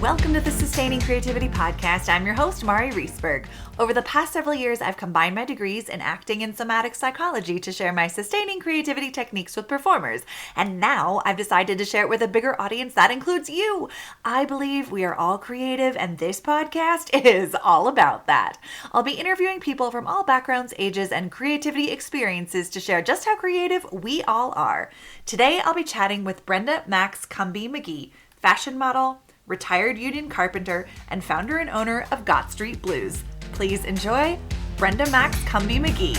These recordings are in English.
Welcome to the Sustaining Creativity Podcast. I'm your host, Mari Reesberg. Over the past several years, I've combined my degrees in acting and somatic psychology to share my sustaining creativity techniques with performers. And now I've decided to share it with a bigger audience that includes you. I believe we are all creative, and this podcast is all about that. I'll be interviewing people from all backgrounds, ages, and creativity experiences to share just how creative we all are. Today, I'll be chatting with Brenda Maxx Cumby McGee, fashion model, retired union carpenter, and founder and owner of Gott Street Blues. Please enjoy Brenda Maxx Cumby McGee.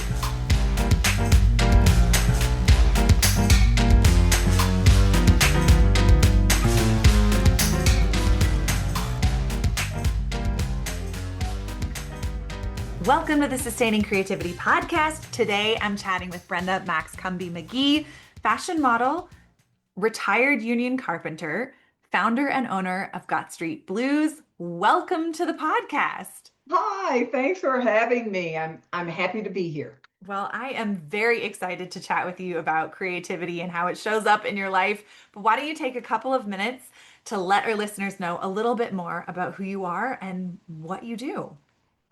Welcome to the Sustaining Creativity Podcast. Today I'm chatting with Brenda Maxx Cumby McGee, fashion model, retired union carpenter, founder and owner of Gott Street Blues. Welcome to the podcast. Hi, thanks for having me. I'm happy to be here. Well, I am very excited to chat with you about creativity and how it shows up in your life. But why don't you take a couple of minutes to let our listeners know a little bit more about who you are and what you do?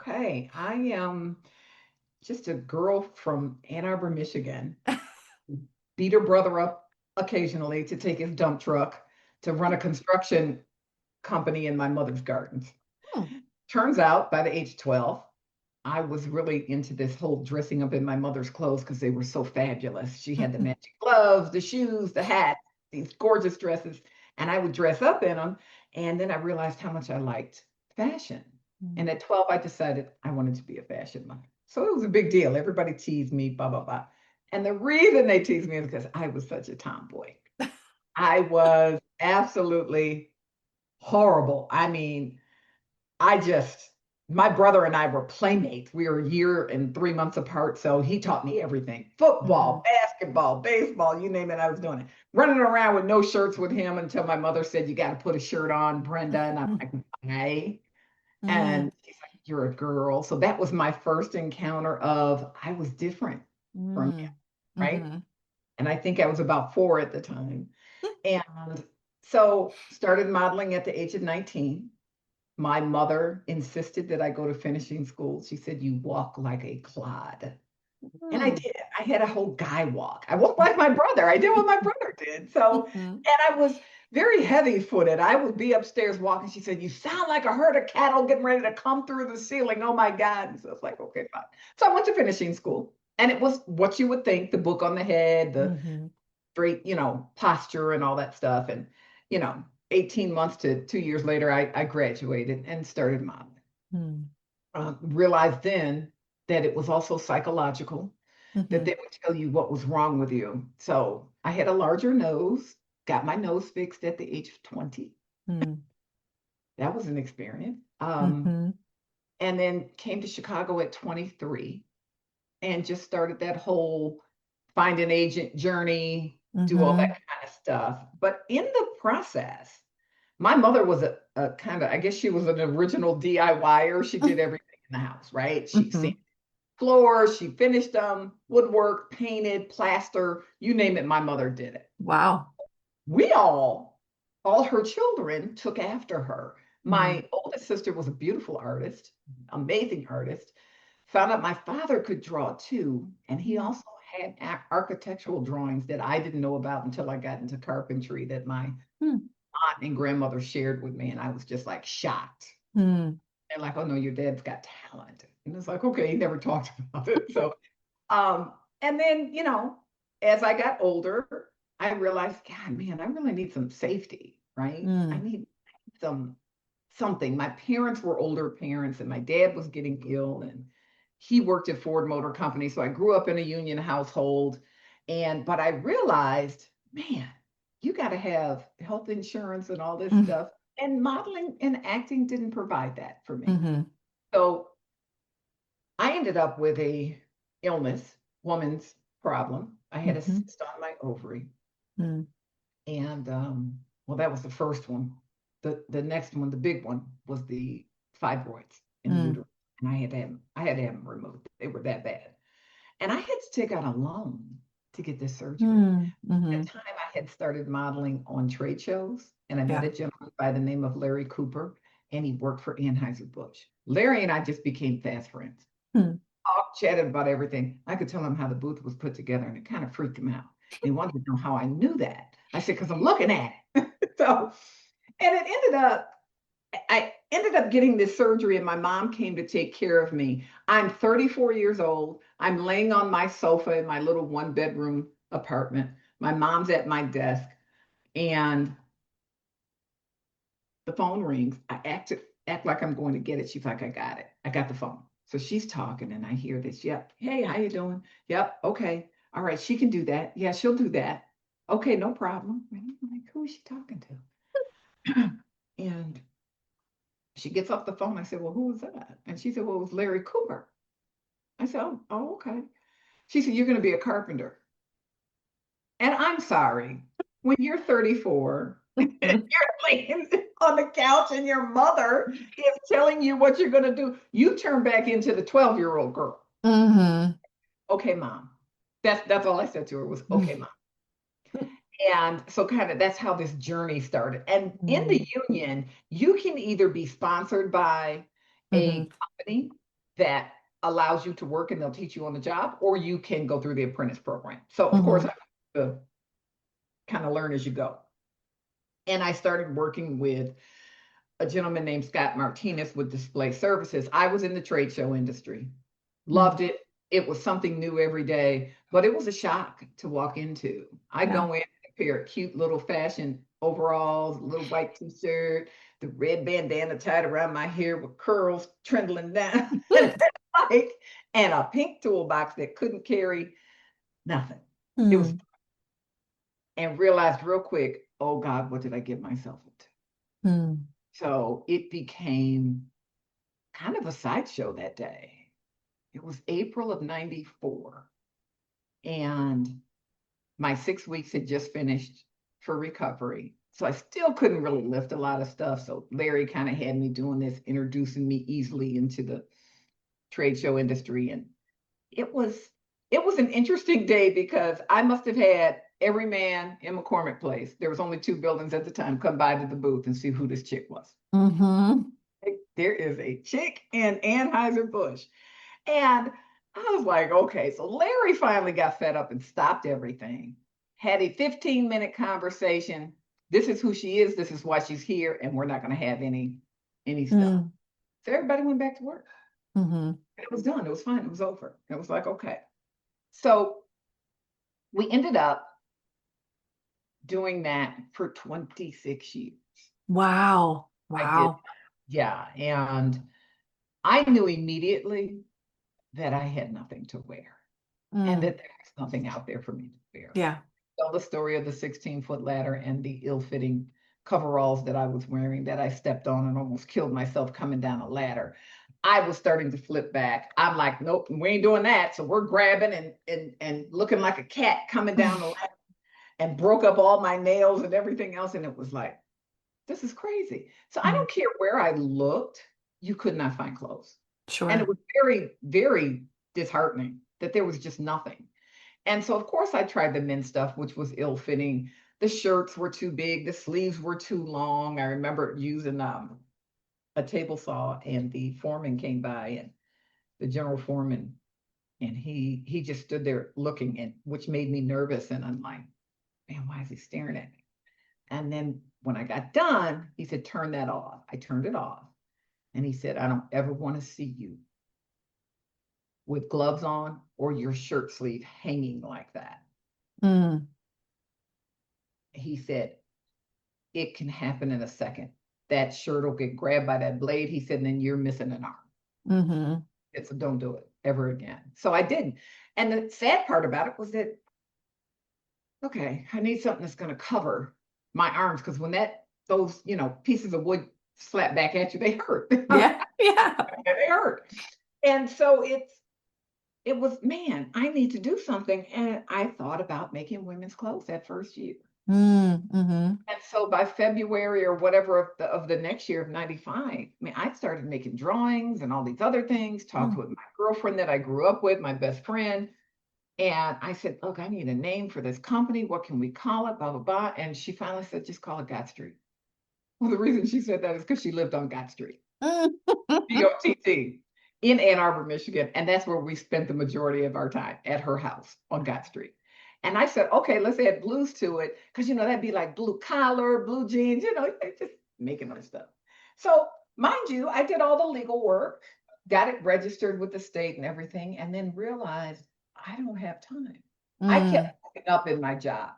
Okay, I am just a girl from Ann Arbor, Michigan. Beat her brother up occasionally to take his dump truck to run a construction company in my mother's gardens. Turns out by the age of 12, I was really into this whole dressing up in my mother's clothes because they were so fabulous. She had the matching gloves, the shoes, the hat, these gorgeous dresses, and I would dress up in them. And then I realized how much I liked fashion. And at 12, I decided I wanted to be a fashion model. So it was a big deal. Everybody teased me, blah, blah, blah. And the reason they teased me is because I was such a tomboy. I was absolutely horrible. I mean, my brother and I were playmates. We were a year and 3 months apart. So he taught me everything: football, basketball, baseball, you name it, I was doing it. Running around with no shirts with him until my mother said, "You got to put a shirt on, Brenda." And I'm like, "Hey." And she's like, "You're a girl." So that was my first encounter of I was different from him, right? And I think I was about 4 at the time. And so started modeling at the age of 19. My mother insisted that I go to finishing school. She said, "You walk like a clod." And I did. I had a whole guy walk. I walked like my brother. I did what my brother did. So, and I was very heavy footed. I would be upstairs walking. She said, "You sound like a herd of cattle getting ready to come through the ceiling. Oh my God." And so it's like, okay, fine. So I went to finishing school, and it was what you would think: the book on the head, the straight, posture and all that stuff. And, 18 months to 2 years later, I graduated and started modeling. Realized then that it was also psychological, that they would tell you what was wrong with you. So I had a larger nose, got my nose fixed at the age of 20. That was an experience. And then came to Chicago at 23 and just started that whole find an agent journey, do all that kind of stuff. But in the process, my mother was a kind of, I guess she was an original DIYer. She did everything in the house, right? She sanded floors, she finished them, woodwork, painted, plaster, you name it, my mother did it. Wow. We all her children took after her. My oldest sister was a beautiful artist, amazing artist. Found out my father could draw too, and he also had architectural drawings that I didn't know about until I got into carpentry that my aunt and grandmother shared with me, and I was just like shocked. They're like, "Oh no, your dad's got talent." And it's like, okay, he never talked about it. So, and then, as I got older, I realized, God, man, I really need some safety, right? I need something. My parents were older parents, and my dad was getting ill, and he worked at Ford Motor Company. So I grew up in a union household. But I realized, man, you got to have health insurance and all this stuff. And modeling and acting didn't provide that for me. So I ended up with a illness, woman's problem. I had a cyst on my ovary. And well, that was the first one. The next one, the big one, was the fibroids in the uterus. And I had to have them removed. They were that bad. And I had to take out a loan to get this surgery. At the time, I had started modeling on trade shows and I met Yeah. a gentleman by the name of Larry Cooper, and he worked for Anheuser-Busch. Larry and I just became fast friends. Hmm. Talked, chatted about everything. I could tell him how the booth was put together, and it kind of freaked him out. He wanted to know how I knew that. I said, because I'm looking at it. So, and it ended up, I ended up getting this surgery, and my mom came to take care of me. I'm 34 years old. I'm laying on my sofa in my little 1-bedroom apartment. My mom's at my desk, and the phone rings. I act like I'm going to get it. She's like, I got it. I got the phone. So she's talking, and I hear this. Yep. Hey, how you doing? Yep. Okay. All right. She can do that. Yeah, she'll do that. Okay, no problem. And I'm like, who is she talking to? And she gets off the phone. I said, well, who was that? And she said, well, it was Larry Cooper. I said, oh, okay. She said, you're going to be a carpenter. And I'm sorry, when you're 34, and you're laying on the couch and your mother is telling you what you're going to do, you turn back into the 12-year-old girl. Mm-hmm. Okay, mom. That's all I said to her was, okay, mom. And so kind of that's how this journey started. And in the union, you can either be sponsored by a company that allows you to work and they'll teach you on the job, or you can go through the apprentice program. So of course, I have to kind of learn as you go. And I started working with a gentleman named Scott Martinez with Display Services. I was in the trade show industry, loved it. It was something new every day, but it was a shock to walk into. I go in a pair of cute little fashion overalls, a little white t-shirt, the red bandana tied around my hair with curls trembling down, and a pink toolbox that couldn't carry nothing. It was, and realized real quick, oh God, what did I get myself into? So it became kind of a sideshow that day. It was April of 94. And my 6 weeks had just finished for recovery. So I still couldn't really lift a lot of stuff. So Larry kind of had me doing this, introducing me easily into the trade show industry. And it was an interesting day because I must have had every man in McCormick Place. There was only 2 buildings at the time, come by to the booth and see who this chick was. There is a chick in Anheuser-Busch. And I was like, okay, so Larry finally got fed up and stopped everything, had a 15-minute conversation. This is who she is. This is why she's here. And we're not going to have any stuff. So everybody went back to work. And it was done. It was fine. It was over. It was like, okay. So we ended up doing that for 26 years. Wow. I did. Yeah. And I knew immediately that I had nothing to wear and that there was nothing out there for me to wear. Yeah. Tell the story of the 16-foot ladder and the ill-fitting coveralls that I was wearing that I stepped on and almost killed myself coming down a ladder. I was starting to flip back. I'm like, nope, we ain't doing that. So we're grabbing and looking like a cat coming down the ladder, and broke up all my nails and everything else. And it was like, this is crazy. So I don't care where I looked, you could not find clothes. Sure. And it was very, very disheartening that there was just nothing. And so, of course, I tried the men's stuff, which was ill-fitting. The shirts were too big. The sleeves were too long. I remember using a table saw, and the foreman came by, and the general foreman, and he just stood there looking, and which made me nervous. And I'm like, man, why is he staring at me? And then when I got done, he said, turn that off. I turned it off. And he said, I don't ever want to see you with gloves on or your shirt sleeve hanging like that. He said, it can happen in a second. That shirt will get grabbed by that blade. He said, and then you're missing an arm. So don't do it ever again. So I didn't. And the sad part about it was that, okay, I need something that's going to cover my arms, because when those pieces of wood slap back at you, they hurt. Yeah. They hurt. And so it was, man, I need to do something. And I thought about making women's clothes that first year. And so by February or whatever of the next year of 95, I mean, I started making drawings and all these other things, talked with my girlfriend that I grew up with, my best friend. And I said, look, I need a name for this company. What can we call it? Blah, blah, blah. And she finally said, just call it Gott Street. Well, the reason she said that is because she lived on Gott Street, Gott, in Ann Arbor, Michigan. And that's where we spent the majority of our time, at her house on Gott Street. And I said, okay, let's add blues to it. Because, that'd be like blue collar, blue jeans, just making up stuff. So mind you, I did all the legal work, got it registered with the state and everything, and then realized I don't have time. I kept moving up in my job.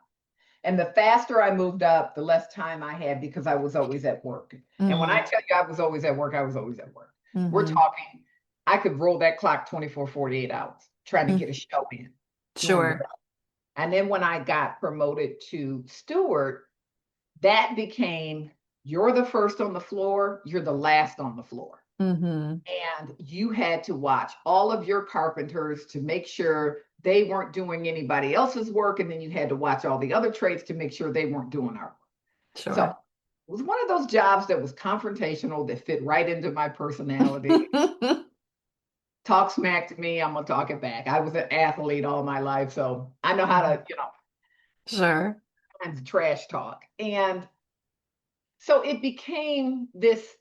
And the faster I moved up, the less time I had because I was always at work. And when I tell you I was always at work, I was always at work. We're talking, I could roll that clock 24, 48 hours trying to get a show in. Sure. And then when I got promoted to steward, that became, you're the first on the floor, you're the last on the floor. And you had to watch all of your carpenters to make sure they weren't doing anybody else's work. And then you had to watch all the other trades to make sure they weren't doing our work. Sure. So it was one of those jobs that was confrontational, that fit right into my personality. Talk smack to me, I'm going to talk it back. I was an athlete all my life, so I know how to, Sure. and trash talk. And so it became this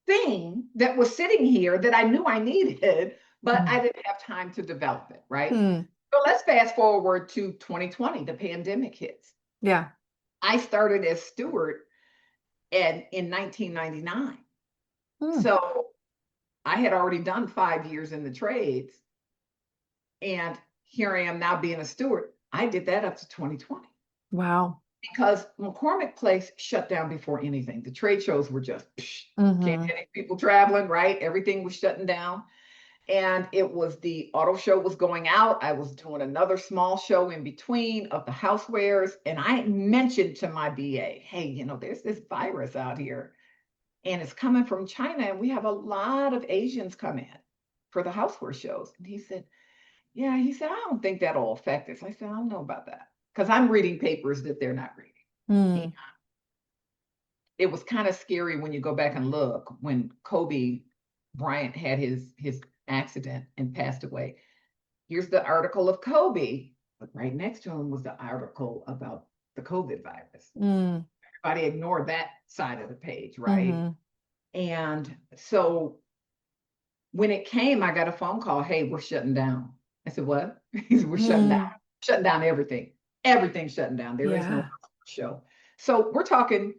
thing that was sitting here that I knew I needed, but I didn't have time to develop it, right? So let's fast forward to 2020, the pandemic hits. Yeah. I started as steward in 1999. So I had already done 5 years in the trades, and here I am now being a steward. I did that up to 2020. Wow. Because McCormick Place shut down before anything. The trade shows were just, can't get any people traveling, right? Everything was shutting down. And it was, the auto show was going out. I was doing another small show in between of the housewares. And I mentioned to my BA, hey, there's this virus out here and it's coming from China. And we have a lot of Asians come in for the houseware shows. And he said, I don't think that'll affect us. I said, I don't know about that. Because I'm reading papers that they're not reading. It was kind of scary when you go back and look, when Kobe Bryant had his accident and passed away. Here's the article of Kobe, but right next to him was the article about the COVID virus. Everybody ignored that side of the page, right? And so when it came, I got a phone call, hey, we're shutting down. I said, what? He said, we're shutting down everything. Everything's shutting down. There is no show. So we're talking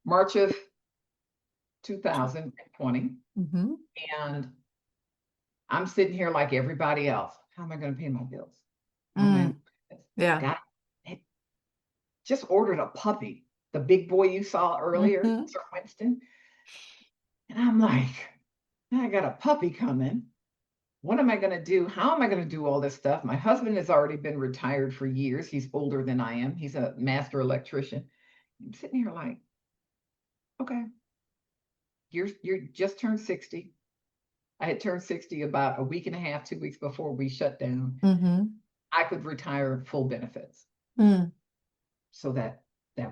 March of 2020. And I'm sitting here like everybody else. How am I going to pay my bills? God, just ordered a puppy, the big boy you saw earlier, Sir Winston. And I'm like, I got a puppy coming. What am I going to do? How am I going to do all this stuff? My husband has already been retired for years. He's older than I am. He's a master electrician. I'm sitting here like, okay, you're just turned 60. I had turned 60 about a week and a half, 2 weeks before we shut down. I could retire full benefits. So that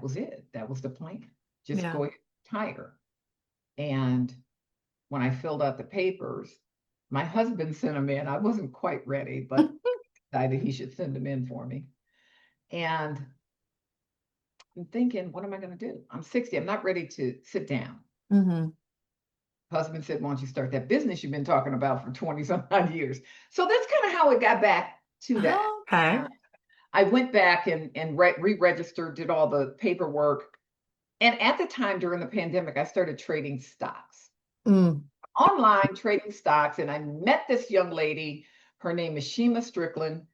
was it. That was the plan. Just go retire. And when I filled out the papers, my husband sent them in. I wasn't quite ready, but decided he should send them in for me. And I'm thinking, what am I going to do? I'm 60. I'm not ready to sit down. Husband said, why don't you start that business you've been talking about for 20 some odd years? So that's kind of how it got back to that. Okay. I went back and re-registered, did all the paperwork. And at the time during the pandemic, I started trading stocks. Online trading stocks. And I met this young lady. Her name is Shima Strickland.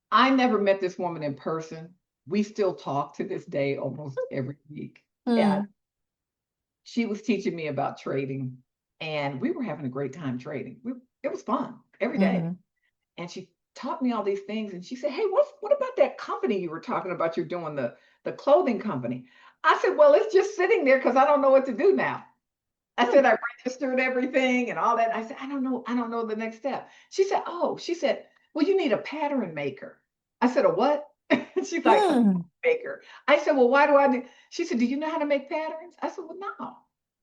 I never met this woman in person. We still talk to this day almost every week. Yeah. She was teaching me about trading. And we were having a great time trading. It was fun every day. And she taught me all these things. And she said, hey, what about that company you were talking about? You're doing the clothing company. I said, well, it's just sitting there because I don't know what to do now. I said, I registered everything and all that. I said, I don't know the next step. She said, well, you need a pattern maker. I said, a what? She's like, a maker. I said, well, why do I need? She said, do you know how to make patterns? I said, well, no.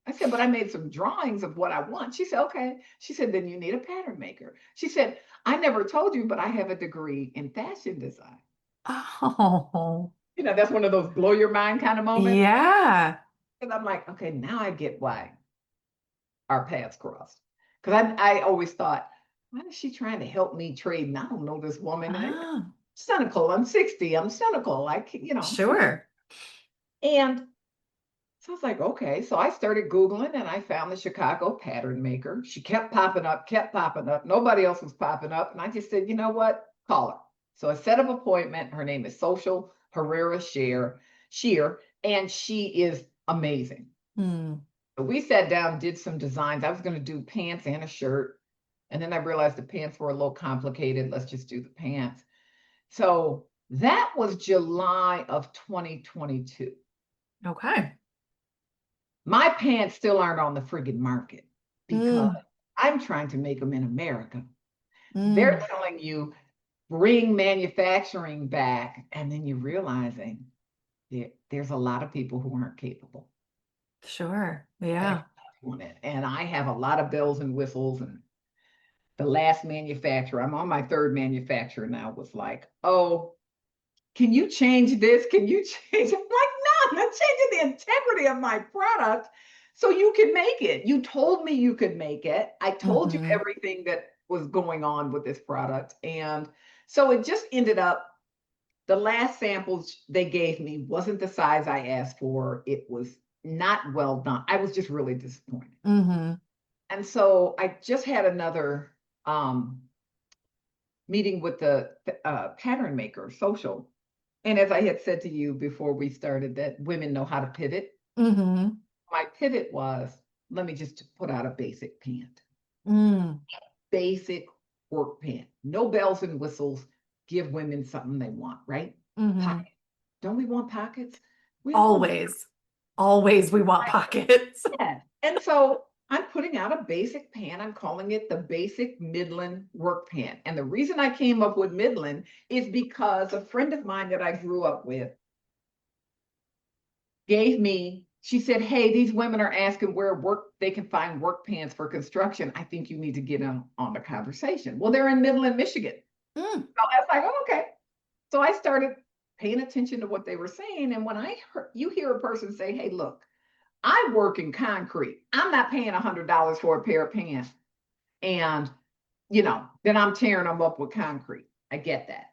I said, but I made some drawings of what I want. She said, okay. She said, then you need a pattern maker. She said, I never told you, but I have a degree in fashion design. Oh. That's one of those blow your mind kind of moments. Yeah. And I'm like, okay, now I get why our paths crossed. Because I always thought, why is she trying to help me trade? And I don't know this woman. And Oh, cynical. I'm 60. I'm cynical. sure. And so I was like, okay. So I started Googling and I found the Chicago pattern maker. She kept popping up, kept popping up. Nobody else was popping up. And I just said, you know what? Call her. So I set up an appointment. Her name is Social Herrera Shear, and she is amazing. Hmm. So we sat down, did some designs. I was going to do pants and a shirt. And then I realized the pants were a little complicated. Let's just do the pants. So that was July of 2022. Okay. My pants still aren't on the friggin' market because Mm. I'm trying to make them in America. They're Mm. telling you bring manufacturing back, and then you're realizing there's a lot of people who aren't capable Sure. of Yeah. actually doing it. And I have a lot of bells and whistles. And the last manufacturer, I'm on my third manufacturer now, was like, oh, can you change this? Can you change? I'm like, no, I'm not changing the integrity of my product so you can make it. You told me you could make it. I told you Hmm. everything that was going on with this product. And so it just ended up, the last samples they gave me wasn't the size I asked for. It was not well done. I was just really disappointed. Hmm. And so I just had another meeting with the pattern maker, Social. And as I had said to you before we started, that women know how to pivot. Hmm. My pivot was, let me just put out a basic pant, Mm. basic work pant, no bells and whistles. Give women something they want, right? Hmm. Pocket. Don't we want pockets? We all want. Always. Always we want pockets. Yes. And so I'm putting out a basic pant. I'm calling it the basic Midland work pant. And the reason I came up with Midland is because a friend of mine that I grew up with gave me, she said, hey, these women are asking where they can find work pants for construction. I think you need to get on the conversation. Well, they're in Midland, Michigan. Mm. So I was like, oh, okay. So I started paying attention to what they were saying. And when you hear a person say, hey, look, I work in concrete. I'm not paying $100 for a pair of pants. And, then I'm tearing them up with concrete. I get that.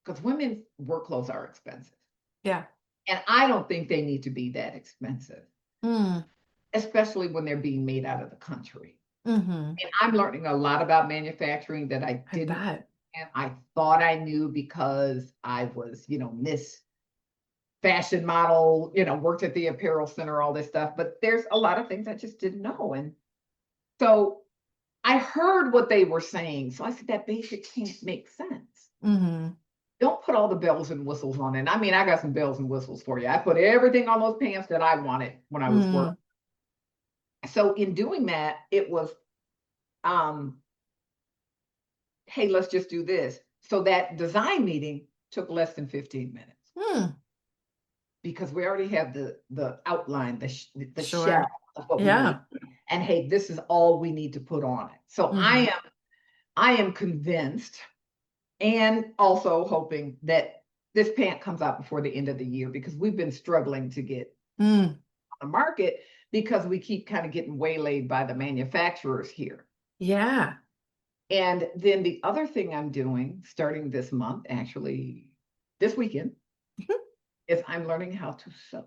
Because women's work clothes are expensive. Yeah. And I don't think they need to be that expensive, Mm. especially when they're being made out of the country. Hmm. And I'm learning a lot about manufacturing that I I didn't, bet. and I thought I knew because I was, Miss Fashion Model, worked at the apparel center, all this stuff. But there's a lot of things I just didn't know. And so I heard what they were saying. So I said, that basic can't make sense. Hmm. Don't put all the bells and whistles on it. I mean, I got some bells and whistles for you. I put everything on those pants that I wanted when I was Mm. working. So in doing that, it was, um, hey, let's just do this. So that design meeting took less than 15 minutes Mm. because we already have the outline, the shell Sure. of what we need. Yeah. And hey, this is all we need to put on it. So Hmm. I am convinced and also hoping that this pant comes out before the end of the year because we've been struggling to get Mm. on the market because we keep kind of getting waylaid by the manufacturers here. Yeah. And then the other thing I'm doing starting this month, actually this weekend, is I'm learning how to sew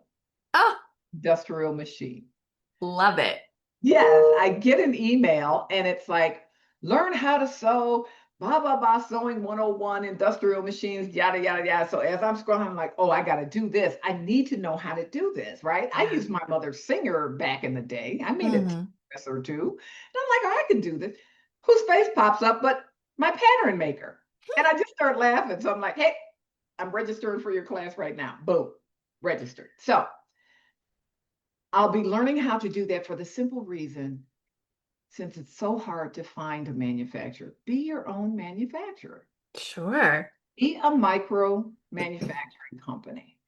Oh, industrial machine. love it. Yes, I get an email and it's like, learn how to sew, blah, blah, blah, sewing 101, industrial machines, yada, yada, yada. So as I'm scrolling, I'm like, oh, I got to do this. I need to know how to do this, right? I Yeah. used my mother's singer back in the day. I made a Hmm. dress or two. And I'm like, oh, I can do this. Whose face pops up but my pattern maker? And I just start laughing. So I'm like, hey, I'm registering for your class right now. Boom, registered. So I'll be learning how to do that for the simple reason, since it's so hard to find a manufacturer, be your own manufacturer. Sure. Be a micro manufacturing company.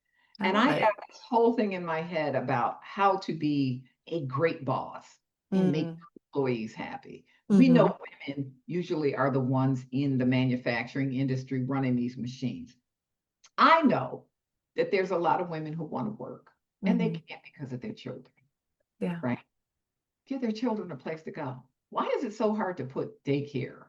I And love I have it. this whole thing in my head about how to be a great boss and make Mm. employees happy. We Hmm. know women usually are the ones in the manufacturing industry running these machines. I know that there's a lot of women who want to work. and they Mm-hmm. can't because of their children, Yeah. right? Give their children a place to go. Why is it so hard to put daycare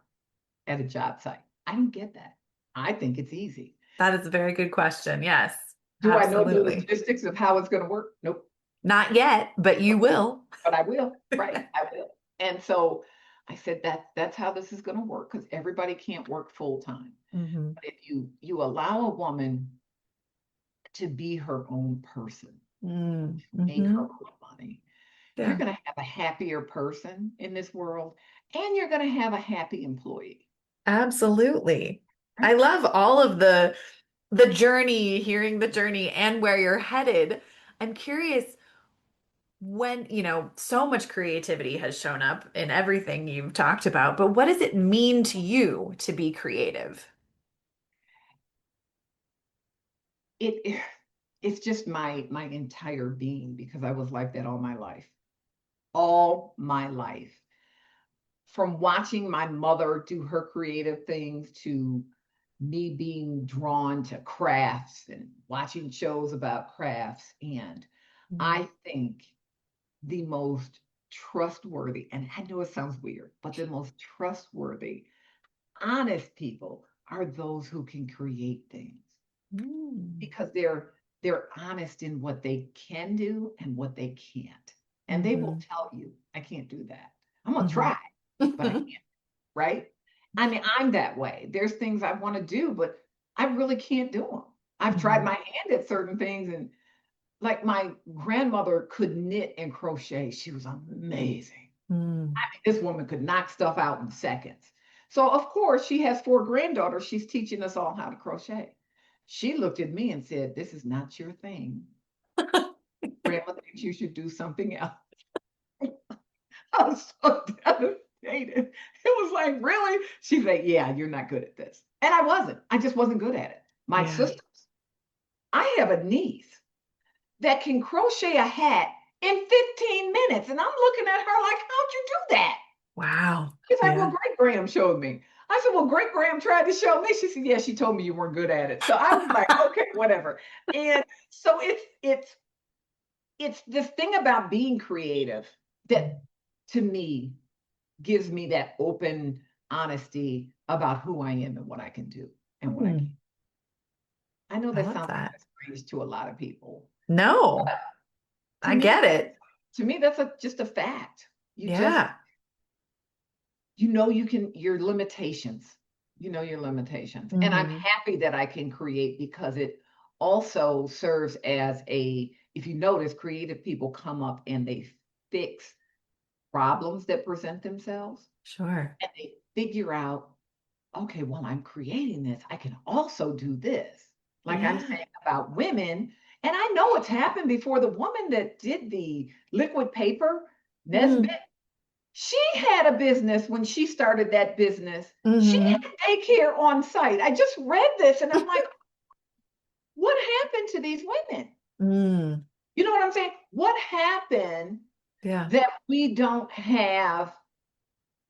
at a job site? I don't get that. I think it's easy. That is a very good question. Yes, Do I know the absolutely. logistics of how it's going to work? Nope. Not yet, but you will. But I will, right? I will. And so I said that's how this is going to work because everybody can't work full time. Mm-hmm. But if you allow a woman to be her own person, make her Mm-hmm. own money, you're Yeah, going to have a happier person in this world, and you're going to have a happy employee, absolutely. I right? love all of the journey, hearing the journey and where you're headed. I'm curious when, so much creativity has shown up in everything you've talked about, but what does it mean to you to be creative? It it's just my entire being because I was like that all my life. From watching my mother do her creative things to me being drawn to crafts and watching shows about crafts. And Mm. I think the most trustworthy, and I know it sounds weird, but the most trustworthy, honest people are those who can create things Mm. because they're honest in what they can do and what they can't. And they will Mhm. tell you, I can't do that. I'm gonna Mhm. try, but I can't, right? I mean, I'm that way. There's things I want to do, but I really can't do them. I've tried Mhm. my hand at certain things, and like my grandmother could knit and crochet. She was amazing. Mm. This woman could knock stuff out in seconds. So, of course, she has 4 granddaughters. She's teaching us all how to crochet. She looked at me and said, "This is not your thing. Grandma thinks you should do something else." I was so devastated. It was like, really? She's like, "Yeah, you're not good at this." And I wasn't. I just wasn't good at it. My Yeah. sisters, I have a niece that can crochet a hat in 15 minutes. And I'm looking at her like, how'd you do that? Wow. She's like, well, Yeah. Great Graham showed me. I said, well, Great Graham tried to show me. She said, yeah, she told me you weren't good at it. So I was like, okay, whatever. And so it's this thing about being creative that to me gives me that open honesty about who I am and what I can do and what I Mm. can. I know I that love sounds kind that. of strange to a lot of people. No, To I me, get it. that's just a fact. You just Yeah. you can your limitations. You know your limitations. And I'm Hmm. happy that I can create because it also serves as a, if you notice, creative people come up and they fix problems that present themselves Sure. and they figure out, okay, well, I'm creating this. I can also do this. Like I'm Yeah. saying about women. And I know it's happened before. The woman that did the liquid paper, Nesbit, Mm. she had a business when she started that business. She Hmm. had daycare on site. I just read this and I'm like, what happened to these women? Mm. You know what I'm saying? What happened Yeah. that we don't have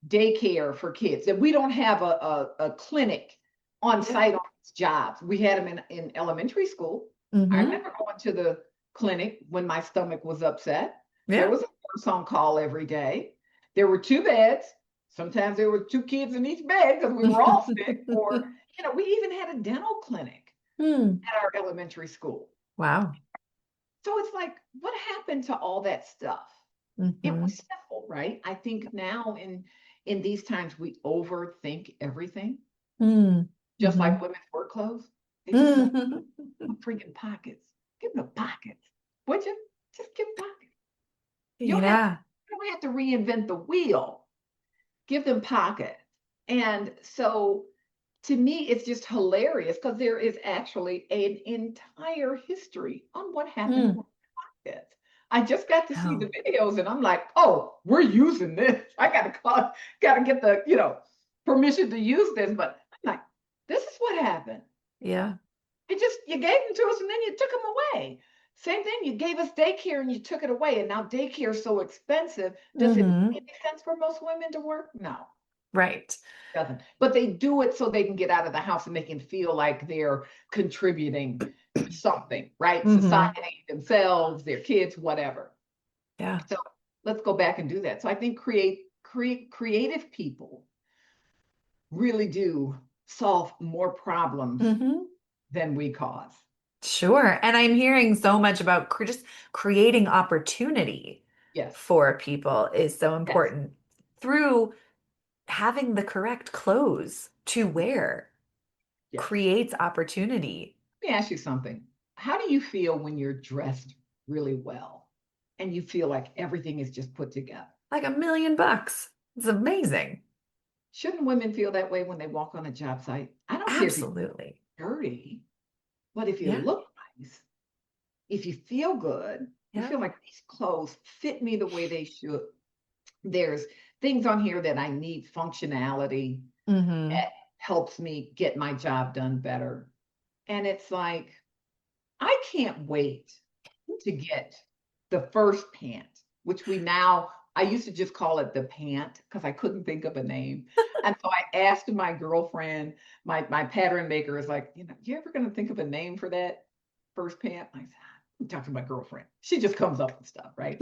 daycare for kids, that we don't have a clinic on Yeah. site on these jobs? We had them in elementary school. I Hmm. remember going to the clinic when my stomach was upset. There Yeah. was a nurse on call every day. There were 2 beds. Sometimes there were 2 kids in each bed because we were all sick. Or, we even had a dental clinic Hmm. at our elementary school. Wow. So it's like, what happened to all that stuff? It Hmm. was simple, right? I think now in these times we overthink everything, Mm. just Hmm. like women's work clothes. They just want Hmm. freaking pockets. Give them the pockets. Would you? Just give pockets. Yeah. You don't have to reinvent the wheel. Give them pockets. And so to me, it's just hilarious because there is actually an entire history on what happened Mm. with pockets. I just got to see the Oh, videos and I'm like, oh, we're using this. I gotta get the, permission to use this. But I'm like, this is what happened. yeah. You gave them to us and then you took them away. Same thing, you gave us daycare and you took it away. And now daycare is so expensive. Does it Hmm. make any sense for most women to work? No, Right. doesn't. But they do it so they can get out of the house and they can feel like they're contributing to something, right? Hmm. Society, themselves, their kids, whatever. Yeah. So let's go back and do that. So I think creative people really do solve more problems than we cause. Sure. And I'm hearing so much about just creating opportunity Yes. for people is so Yes. important through having the correct clothes to wear Yes. creates opportunity. Let me ask you something. How do you feel when you're dressed really well and you feel like everything is just put together? Like $1 million. It's amazing. Shouldn't women feel that way when they walk on a job site? I don't care if you're Absolutely. dirty, but if you Yeah. look nice, if you feel good, you Yeah. feel like these clothes fit me the way they should. There's things on here that I need functionality Mm-hmm. that helps me get my job done better. And it's like, I can't wait to get the first pant, which I used to just call it the pant because I couldn't think of a name. And so I asked my girlfriend, my pattern maker is like, you ever going to think of a name for that first pant? I said, I'm talking to my girlfriend. She just comes up with stuff, right?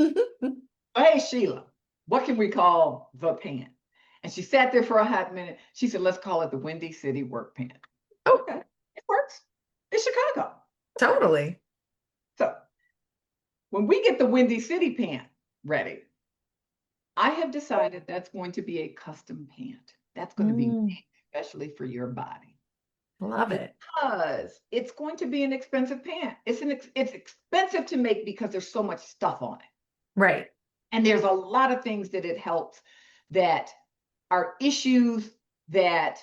Hey, Sheila, what can we call the pant? And she sat there for a hot minute. She said, let's call it the Windy City work pant. Oh, Okay, it works. It's Chicago. totally. So when we get the Windy City pant ready, I have decided that's going to be a custom pant. That's going to be Mm, made especially for your body love it. because it's going to be an expensive pant. It's expensive to make because there's so much stuff on it. Right. And there's a lot of things that it helps that are issues that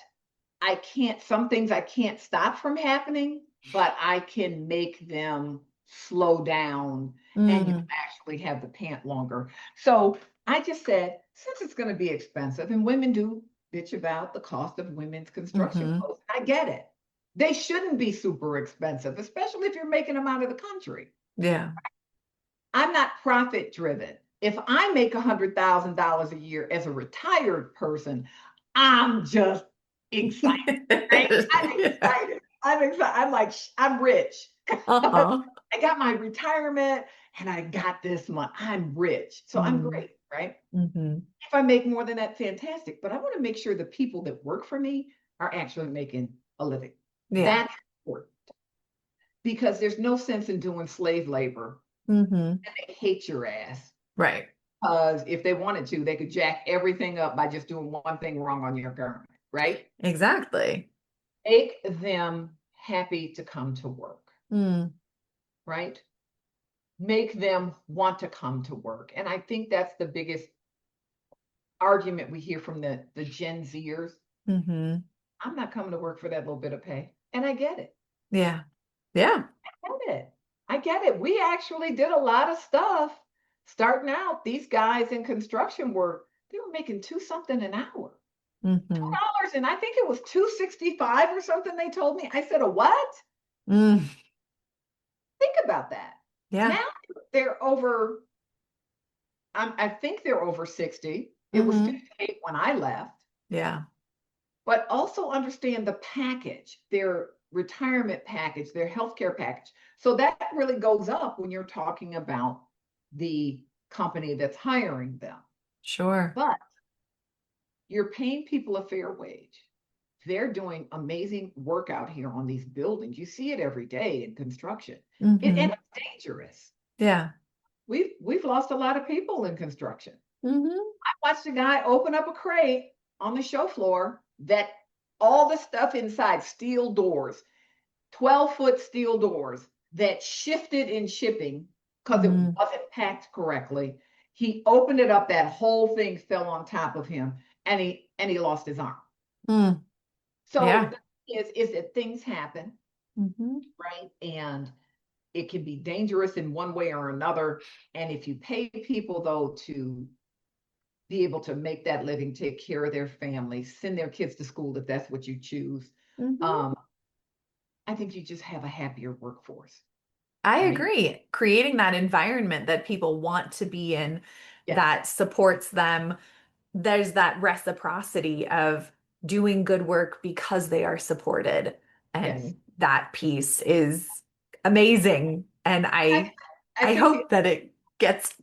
some things I can't stop from happening, but I can make them slow down and you Mm, can actually have the pant longer. So I just said, since it's going to be expensive, and women do bitch about the cost of women's construction hmm clothes, I get it. They shouldn't be super expensive, especially if you're making them out of the country. Yeah. I'm not profit driven. If I make $100,000 a year as a retired person, I'm just excited, right? I'm excited. I'm excited. I'm like, I'm rich. Uh-huh. I got my retirement and I got this month. I'm rich. So I'm Mm, great, right? hmm If I make more than that, fantastic. But I want to make sure the people that work for me are actually making a living. Yeah. That's important because there's no sense in doing slave labor hmm and they hate your ass. Right. Because if they wanted to, they could jack everything up by just doing one thing wrong on your garment, right? Exactly. Make them happy to come to work, Mm, right? Make them want to come to work. And I think that's the biggest argument we hear from the Gen Zers. hmm I'm not coming to work for that little bit of pay. And I get it. Yeah. Yeah. I get it. I get it. We actually did a lot of stuff starting out. These guys in construction they were making two something an hour. hmm $2 and I think it was 265 or something they told me. I said, a what? Mm, Think about that. yeah. Now they're over, I think they're over 60. It was hmm 58 when I left. Yeah. But also understand the package, their retirement package, their healthcare package. So that really goes up when you're talking about the company that's hiring them. Sure. But you're paying people a fair wage. They're doing amazing work out here on these buildings. You see it every day in construction. And hmm it's dangerous. Yeah. We've lost a lot of people in construction. hmm I watched a guy open up a crate on the show floor that all the stuff inside, steel doors, 12-foot steel doors that shifted in shipping because it Mm, wasn't packed correctly. He opened it up, that whole thing fell on top of him, and he lost his arm. mm, So yeah. the thing is that things happen, hmm right? And it can be dangerous in one way or another. And if you pay people though to be able to make that living, take care of their families, send their kids to school if that's what you choose, hmm um, I think you just have a happier workforce, I right? agree. Creating that environment that people want to be in Yes, that supports them. There's that reciprocity of doing good work because they are supported. yes. And that piece is amazing. And I, I I think hope that it gets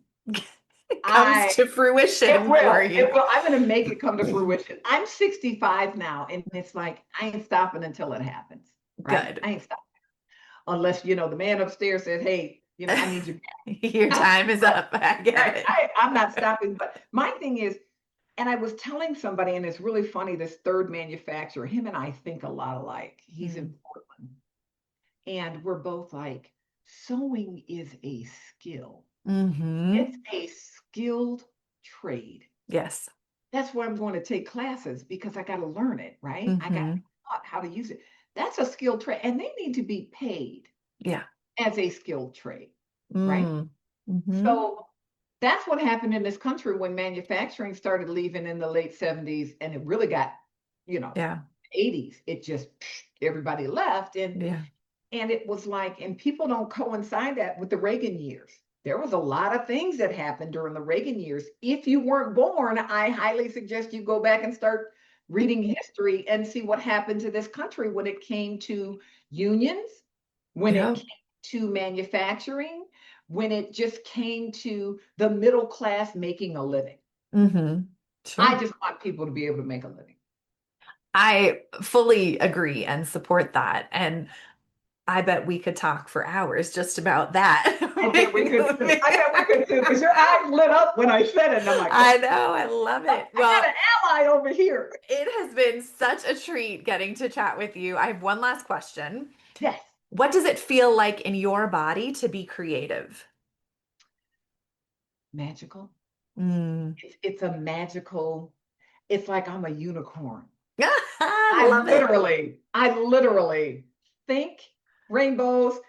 I comes to fruition for you. It will. I'm going to make it come to fruition. I'm 65 now, and it's like I ain't stopping until it happens. Right? Good. I ain't stopping unless the man upstairs says, "Hey, I need you back." Your time is up. I get it. I'm not stopping. But my thing is, and I was telling somebody, and it's really funny. This third manufacturer, him and I think a lot alike. He's in Portland, and we're both like, sewing is a skill. It's a skilled trade. Yes. That's why I'm going to take classes, because I got to learn it, right? I got to be taught how to use it. That's a skilled trade, and they need to be paid as a skilled trade, right? So that's what happened in this country when manufacturing started leaving in the late 70s, and it really got, 80s. It just, everybody left, and it was like, and people don't coincide that with the Reagan years. There was a lot of things that happened during the Reagan years. If you weren't born, I highly suggest you go back and start reading history and see what happened to this country when it came to unions, when it came to manufacturing, when it just came to the middle class making a living. Sure. I just want people to be able to make a living. I fully agree and support that. And I bet we could talk for hours just about that. I bet we could too, because your eyes lit up when I said it. And I'm like, I know, I love it. Well, I got an ally over here. It has been such a treat getting to chat with you. I have one last question. Yes. What does it feel like in your body to be creative? Magical. It's a magical, it's like I'm a unicorn. I literally think rainbows.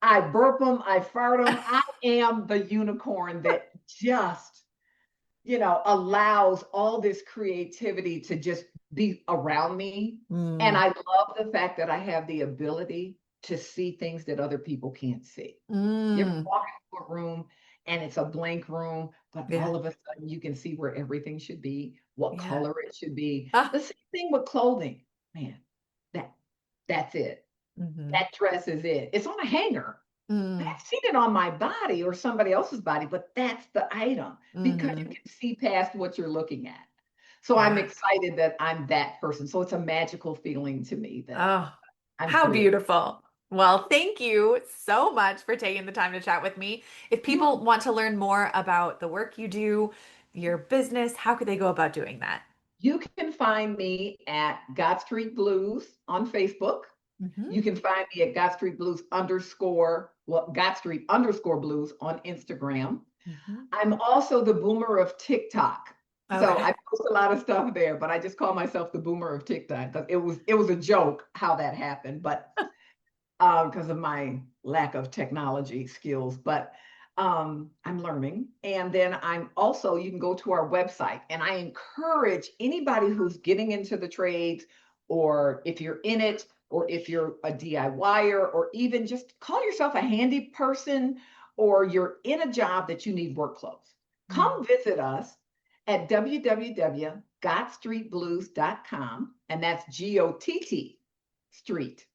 I burp them, I fart them. I am the unicorn that just, allows all this creativity to just be around me. And I love the fact that I have the ability to see things that other people can't see. You ever walk into a room and it's a blank room, but all of a sudden you can see where everything should be, what color it should be. The same thing with clothing. Man, that's it. That dress is it. It's on a hanger. I've seen it on my body or somebody else's body, but that's the item because you can see past what you're looking at. So I'm excited that I'm that person. So it's a magical feeling to me. That how beautiful. Well, thank you so much for taking the time to chat with me. If people want to learn more about the work you do, your business, how could they go about doing that? You can find me at Gott Street Blues on Facebook. You can find me at Gott Street Blues Gott Street _Blues on Instagram. I'm also the boomer of TikTok. Okay. So I post a lot of stuff there, but I just call myself the boomer of TikTok. It was a joke how that happened, but because of my lack of technology skills, but I'm learning. And then you can go to our website, and I encourage anybody who's getting into the trades, or if you're in it, or if you're a DIYer, or even just call yourself a handy person, or you're in a job that you need work clothes. Come visit us at www.gottstreetblues.com, and that's GOTT Street,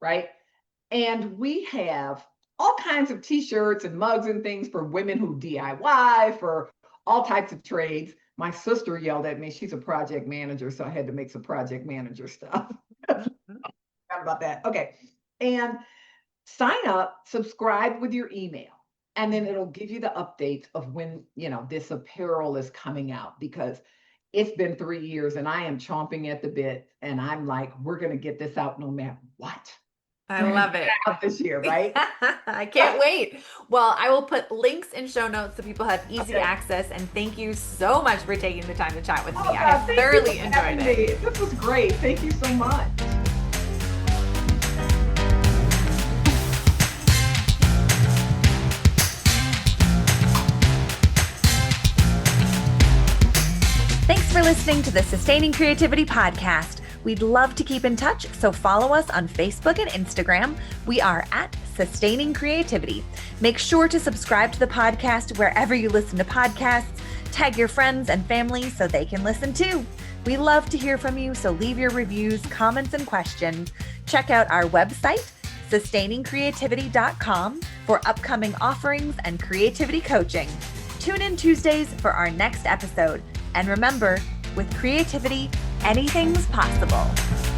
right? And we have all kinds of t-shirts and mugs and things for women who DIY, for all types of trades. My sister yelled at me. She's a project manager, so I had to make some project manager stuff. About that. Okay. And sign up, subscribe with your email, and then it'll give you the updates of when, this apparel is coming out, because it's been 3 years and I am chomping at the bit, and I'm like, we're going to get this out no matter what. I love it. Out this year, right? I can't wait. Well, I will put links in show notes so people have easy access. And thank you so much for taking the time to chat with me. I have thoroughly enjoyed it. This was great. Thank you so much. Thanks for listening to the Sustaining Creativity Podcast. We'd love to keep in touch, so follow us on Facebook and Instagram. We are at Sustaining Creativity. Make sure to subscribe to the podcast wherever you listen to podcasts. Tag your friends and family so they can listen too. We love to hear from you, so leave your reviews, comments, and questions. Check out our website, sustainingcreativity.com. for upcoming offerings and creativity coaching. Tune in Tuesdays for our next episode. And remember, with creativity, anything's possible.